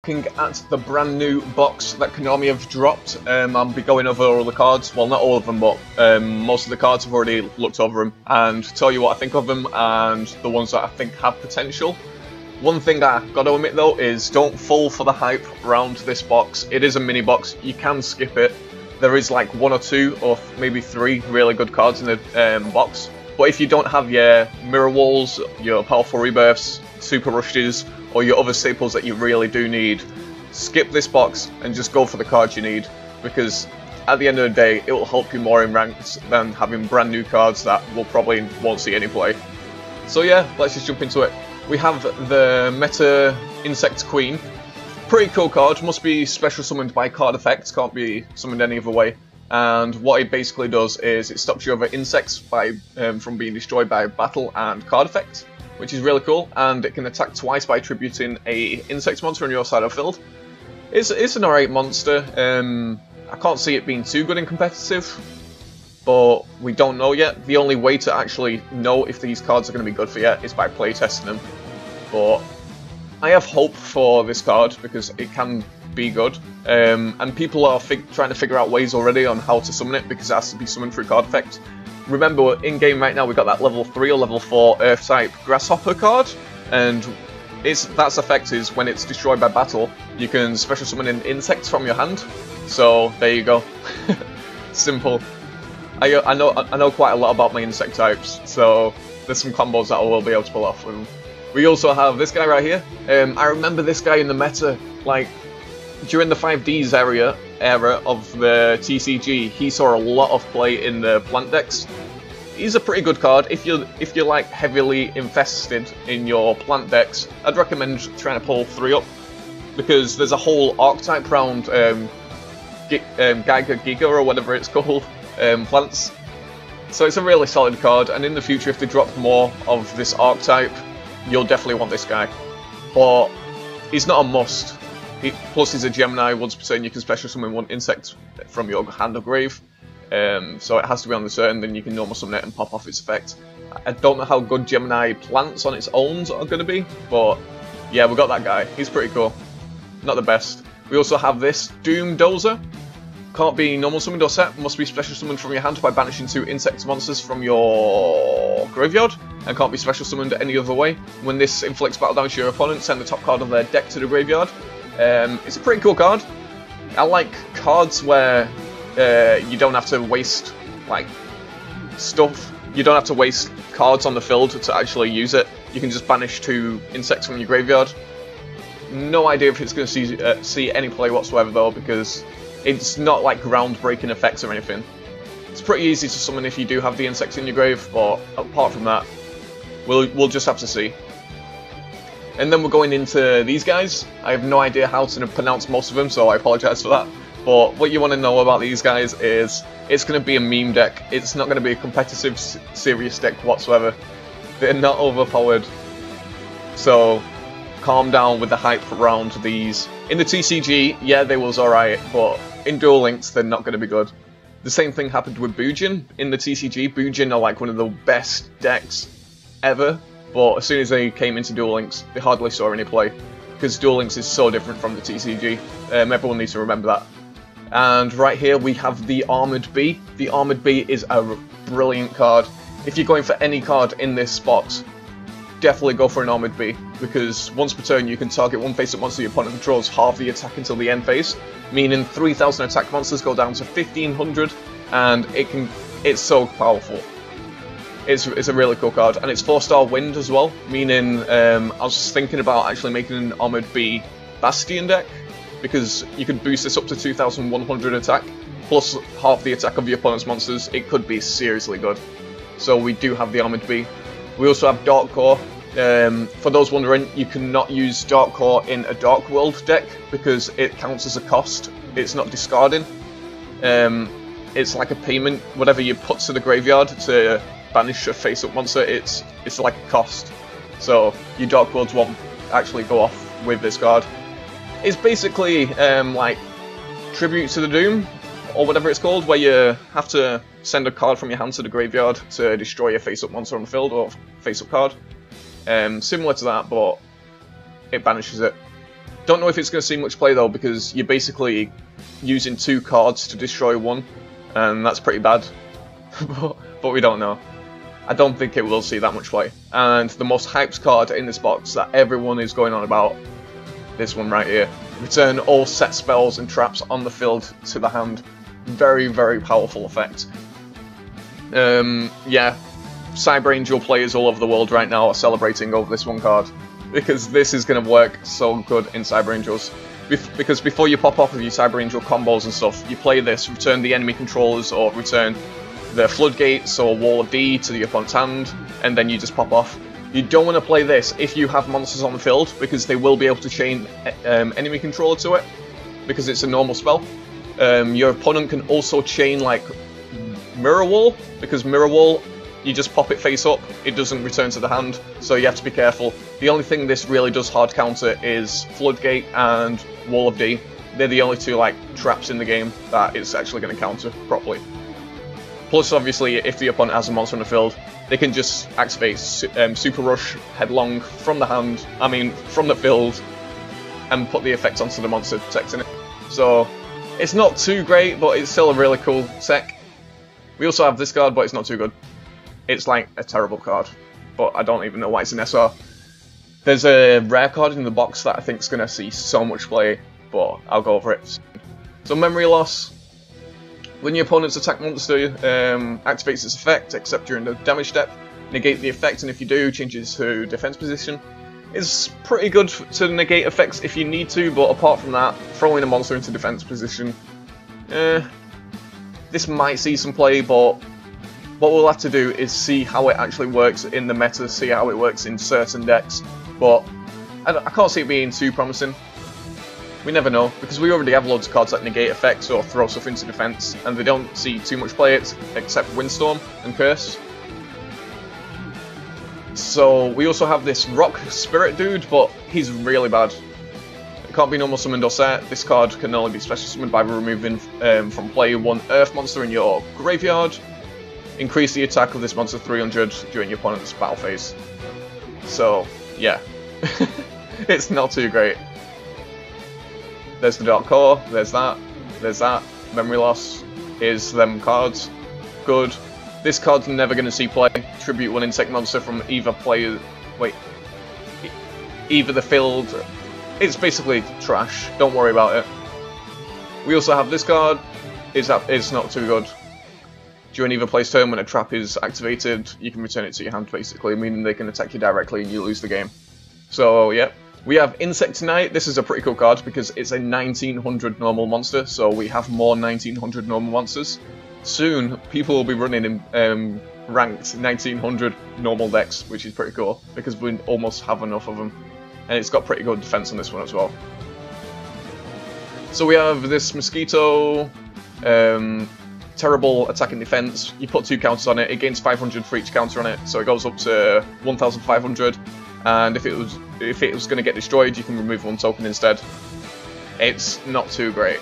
Looking at the brand new box that Konami have dropped, I'll be going over all the cards. Well, not all of them, but most of the cards I've already looked over them and tell you what I think of them and the ones that I think have potential. One thing I gotta admit though is don't fall for the hype around this box. It is a mini box, you can skip it. There is like 1 or 2 or maybe 3 really good cards in the box. But if you don't have your Mirror Walls, your Powerful Rebirths, Super Rushes, or your other staples that you really do need, skip this box and just go for the cards you need, because at the end of the day it will help you more in ranks than having brand new cards that will probably won't see any play. So yeah, let's just jump into it. We have the Meta Insect Queen. Pretty cool card, must be special summoned by card effects, can't be summoned any other way. And what it basically does is it stops your other insects from being destroyed by battle and card effects, which is really cool, and it can attack twice by attributing a insect monster on your side of the field. It's an alright monster. I can't see it being too good in competitive, but we don't know yet. The only way to actually know if these cards are going to be good for you is by playtesting them. But I have hope for this card because it can be good, and people are trying to figure out ways already on how to summon it because it has to be summoned through card effects. Remember, in game right now we've got that level 3 or level 4 Earth type Grasshopper card, and that's effect is when it's destroyed by battle, you can special summon an insect from your hand. So there you go. Simple. I know quite a lot about my insect types, so there's some combos that I will be able to pull off with them. We also have this guy right here. I remember this guy in the meta, like during the 5Ds era of the TCG, he saw a lot of play in the plant decks. He's a pretty good card. If you're like heavily invested in your plant decks, I'd recommend trying to pull 3 up, because there's a whole archetype around Giga or whatever it's called, plants. So it's a really solid card, and in the future if they drop more of this archetype, you'll definitely want this guy. But he's not a must. Plus he's a Gemini, once per turn you can special summon 1 insect from your hand or grave. So it has to be on the turn, then you can normal summon it and pop off its effect. I don't know how good Gemini plants on its own are going to be, but yeah, we got that guy. He's pretty cool. Not the best. We also have this Doom Dozer. Can't be normal summoned or set, must be special summoned from your hand by banishing 2 insect monsters from your graveyard, and can't be special summoned any other way. When this inflicts battle damage to your opponent, send the top card of their deck to the graveyard. It's a pretty cool card. I like cards where you don't have to waste like stuff. You don't have to waste cards on the field to actually use it. You can just banish 2 insects from your graveyard. No idea if it's going to see any play whatsoever though, because it's not like groundbreaking effects or anything. It's pretty easy to summon if you do have the insects in your grave, but apart from that, we'll just have to see. And then we're going into these guys. I have no idea how to pronounce most of them, so I apologise for that. But what you want to know about these guys is it's going to be a meme deck. It's not going to be a competitive, serious deck whatsoever. They're not overpowered. So calm down with the hype around these. In the TCG, yeah, they was alright, but in Duel Links, they're not going to be good. The same thing happened with Bujin. In the TCG, Bujin are like one of the best decks ever. But as soon as they came into Duel Links, they hardly saw any play, because Duel Links is so different from the TCG. Everyone needs to remember that. And right here we have the Armoured Bee. The Armoured Bee is a brilliant card. If you're going for any card in this box, definitely go for an Armoured Bee, because once per turn you can target 1 face-up monster your opponent controls half the attack until the end phase, meaning 3,000 attack monsters go down to 1,500, and it's so powerful. It's a really cool card, and it's 4-star wind as well, meaning I was thinking about actually making an Armoured Bee Bastion deck, because you could boost this up to 2,100 attack, plus half the attack of your opponent's monsters. It could be seriously good. So we do have the Armoured Bee. We also have Dark Core. For those wondering, you cannot use Dark Core in a Dark World deck, because it counts as a cost. It's not discarding. It's like a payment. Whatever you put to the graveyard to banish a face-up monster, it's like a cost. So your Dark Worlds won't actually go off with this card. It's basically like Tribute to the Doom, or whatever it's called, where you have to send a card from your hand to the graveyard to destroy a face-up monster on the field, or face-up card. Similar to that, but it banishes it. Don't know if it's going to see much play though, because you're basically using 2 cards to destroy 1, and that's pretty bad. But we don't know. I don't think it will see that much play. And the most hyped card in this box that everyone is going on about, this one right here. Return all set spells and traps on the field to the hand. Very, very powerful effect. Yeah, Cyber Angel players all over the world right now are celebrating over this one card, because this is going to work so good in Cyber Angels. Because before you pop off with your Cyber Angel combos and stuff, you play this, return the enemy controllers, or return the Floodgates or Wall of D to the opponent's hand, and then you just pop off. You don't want to play this if you have monsters on the field, because they will be able to chain enemy controller to it, because it's a normal spell. Your opponent can also chain like Mirror Wall, because Mirror Wall, you just pop it face up, it doesn't return to the hand, so you have to be careful. The only thing this really does hard counter is Floodgate and Wall of D. They're the only 2 like traps in the game that it's actually going to counter properly. Plus, obviously, if the opponent has a monster on the field, they can just activate Super Rush Headlong from the hand, from the field, and put the effect onto the monster, protecting it. So, it's not too great, but it's still a really cool tech. We also have this card, but it's not too good. It's like a terrible card, but I don't even know why it's an SR. There's a rare card in the box that I think is going to see so much play, but I'll go over it. So, Memory Loss. When your opponent's attack monster activates its effect, except during the damage step, negate the effect, and if you do, changes to defense position. It's pretty good to negate effects if you need to, but apart from that, throwing a monster into defense position, this might see some play, but what we'll have to do is see how it actually works in the meta, see how it works in certain decks, but I can't see it being too promising. We never know, because we already have loads of cards that negate effects or throw stuff into defense, and they don't see too much play except Windstorm and Curse. So we also have this Rock Spirit dude, but he's really bad. It can't be normal summoned or set. This card can only be special summoned by removing from play 1 Earth monster in your graveyard. Increase the attack of this monster 300 during your opponent's battle phase. So, yeah. It's not too great. There's the Dark Core, there's that, Memory Loss, here's them cards. Good. This card's never going to see play. Tribute 1 insect monster from either player... either the field... It's basically trash, don't worry about it. We also have this card, it's not too good. During either player's turn, when a trap is activated, you can return it to your hand basically, meaning they can attack you directly and you lose the game. So, yeah. We have Insect Knight. This is a pretty cool card because it's a 1900 normal monster, so we have more 1900 normal monsters. Soon, people will be running in ranked 1900 normal decks, which is pretty cool, because we almost have enough of them. And it's got pretty good defense on this one as well. So we have this Mosquito, terrible attack and defense. You put 2 counters on it, it gains 500 for each counter on it, so it goes up to 1500. And if it was going to get destroyed, you can remove 1 token instead. It's not too great.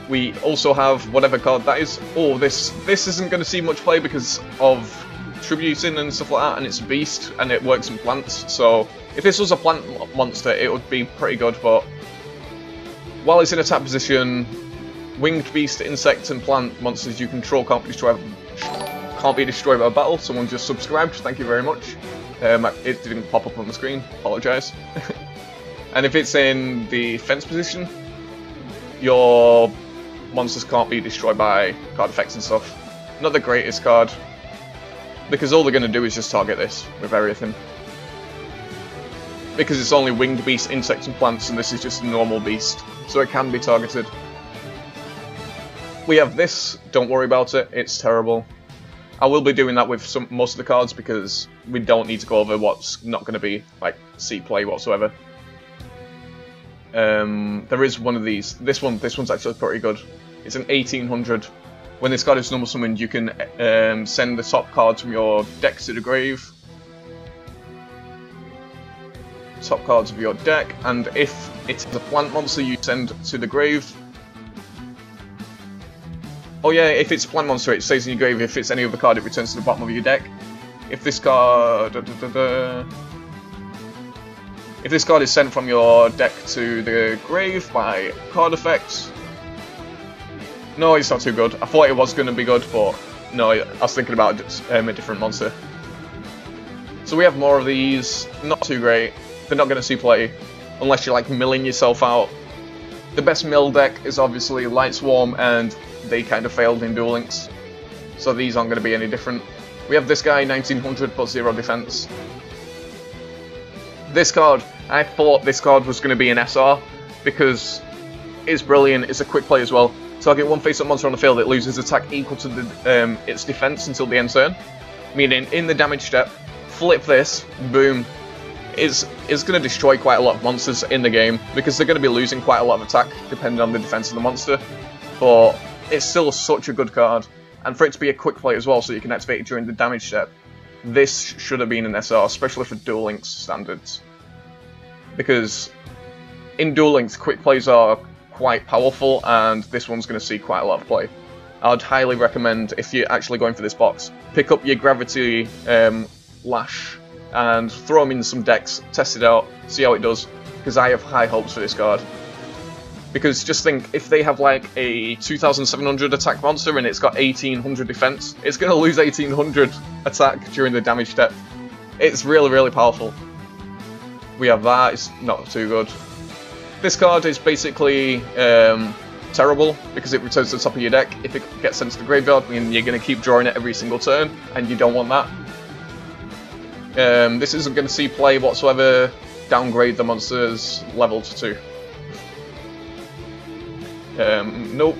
We also have whatever card that is. Oh, this isn't going to see much play because of tributing and stuff like that, and it's a beast, and it works in plants. So if this was a plant monster, it would be pretty good, but while it's in attack position, winged beast, insect, and plant monsters you control can't be destroyed by battle. Someone just subscribed, thank you very much. It didn't pop up on the screen, apologise. And if it's in the fence position, your monsters can't be destroyed by card effects and stuff. Not the greatest card, because all they're going to do is just target this with everything. Because it's only winged beast, insects and plants, and this is just a normal beast, so it can be targeted. We have this, don't worry about it, it's terrible. I will be doing that with most of the cards because we don't need to go over what's not going to be like see play whatsoever. There is one of these. This one's actually pretty good. It's an 1800. When this card is normal summoned, you can send the top cards from your deck to the grave. Top cards of your deck, and if it's a plant monster, you send to the grave. Oh yeah, if it's a plant monster, it stays in your grave. If it's any other card, it returns to the bottom of your deck. If this card... If this card is sent from your deck to the grave by card effects, no, it's not too good. I thought it was going to be good, but no, I was thinking about a different monster. So we have more of these, not too great. They're not going to see play unless you're like milling yourself out. The best mill deck is obviously Light Swarm, and they kind of failed in Duel Links, so these aren't going to be any different. We have this guy, 1900 plus 0 defense. This card, I thought this card was going to be an SR because it's brilliant. It's a quick play as well. Target one face-up monster on the field, it loses attack equal to its defense until the end turn. Meaning, in the damage step, flip this, boom. It's going to destroy quite a lot of monsters in the game because they're going to be losing quite a lot of attack depending on the defense of the monster. But it's still such a good card. And for it to be a quick play as well, so you can activate it during the damage step, this should have been an SR, especially for Duel Links standards. Because in Duel Links, quick plays are quite powerful, and this one's going to see quite a lot of play. I'd highly recommend, if you're actually going for this box, pick up your Gravity Lash and throw them in some decks, test it out, see how it does, because I have high hopes for this card. Because just think, if they have like a 2700 attack monster and it's got 1800 defense, it's going to lose 1800 attack during the damage step. It's really, really powerful. We have that, it's not too good. This card is basically terrible because it returns to the top of your deck. If it gets sent to the graveyard, then you're going to keep drawing it every single turn, and you don't want that. This isn't going to see play whatsoever. Downgrade the monster's level to 2. Nope.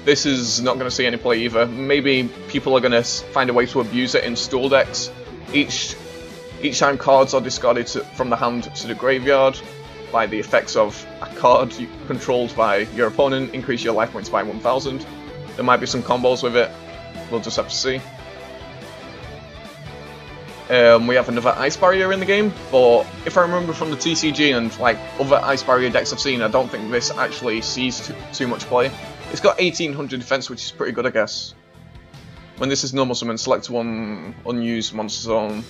This is not going to see any play either. Maybe people are going to find a way to abuse it in stool decks. Each time cards are discarded from the hand to the graveyard by the effects of a card controlled by your opponent, increase your life points by 1000. There might be some combos with it. We'll just have to see. We have another Ice Barrier in the game, but if I remember from the TCG and like other Ice Barrier decks I've seen, I don't think this actually sees too much play. It's got 1800 defense, which is pretty good, I guess. When this is normal summon, select one unused monster zone.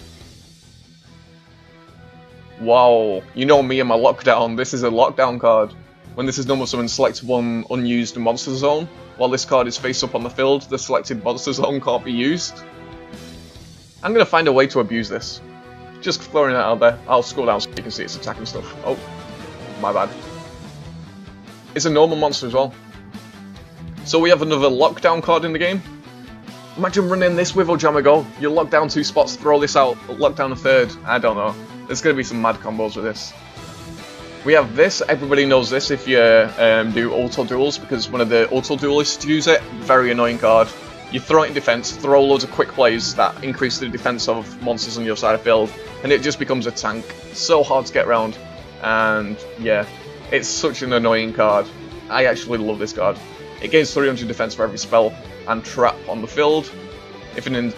Wow, you know me and my lockdown, this is a lockdown card. When this is normal summon, select one unused monster zone. While this card is face up on the field, the selected monster zone can't be used. I'm going to find a way to abuse this. Just throwing it out there. I'll scroll down so you can see its attack and stuff. Oh, my bad. It's a normal monster as well. So we have another lockdown card in the game. Imagine running this with Ojamago. You lock down 2 spots, throw this out, lock down a 3rd. I don't know. There's going to be some mad combos with this. We have this. Everybody knows this if you do auto duels, because one of the auto duelists use it. Very annoying card. You throw it in defense, throw loads of quick plays that increase the defense of monsters on your side of the field, and it just becomes a tank. So hard to get around, and yeah, it's such an annoying card. I actually love this card. It gains 300 defense for every spell and trap on the field. If an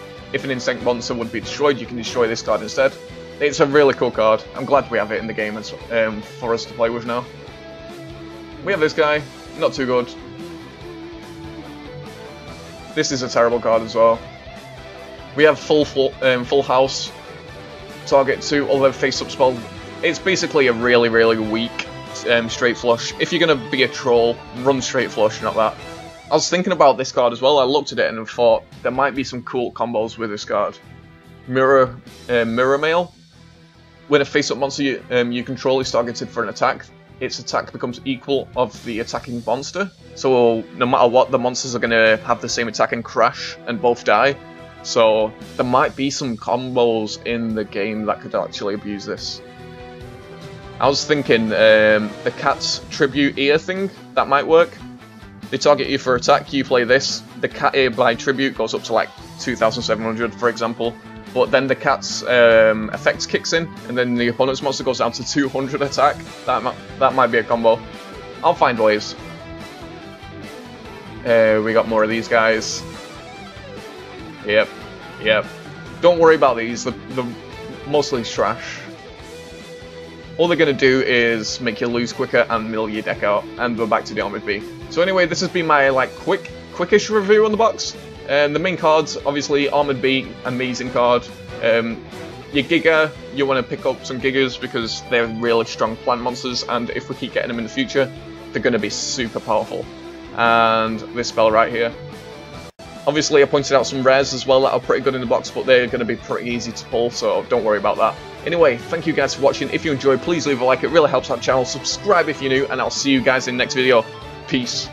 insect monster would be destroyed, you can destroy this card instead. It's a really cool card. I'm glad we have it in the game for us to play with now. We have this guy, not too good. This is a terrible card as well. We have full house, target 2 other face-up spell. It's basically a really, really weak straight flush. If you're going to be a troll, run straight flush, not that. I was thinking about this card as well. I looked at it and thought there might be some cool combos with this card. Mirror Mail. When a face-up monster you control is targeted for an attack, its attack becomes equal of the attacking monster. So no matter what, the monsters are going to have the same attack and crash and both die. So there might be some combos in the game that could actually abuse this. I was thinking the cat's tribute ear thing, that might work. They target you for attack, you play this. The cat ear by tribute goes up to like 2700 for example. But then the cat's effect kicks in, and then the opponent's monster goes down to 200 attack. That might be a combo. I'll find ways. We got more of these guys. Yep. Don't worry about these. They're mostly trash. All they're going to do is make you lose quicker and mill your deck out, and we're back to the Armored B. So anyway, this has been my quickish review on the box. The main cards, obviously, Armored B, amazing card. You Your Giga, you want to pick up some Gigas because they're really strong plant monsters, and if we keep getting them in the future, they're going to be super powerful. And this spell right here. Obviously, I pointed out some rares as well that are pretty good in the box, but they're going to be pretty easy to pull, so don't worry about that. Anyway, thank you guys for watching. If you enjoyed, please leave a like. It really helps out the channel. Subscribe if you're new, and I'll see you guys in the next video. Peace.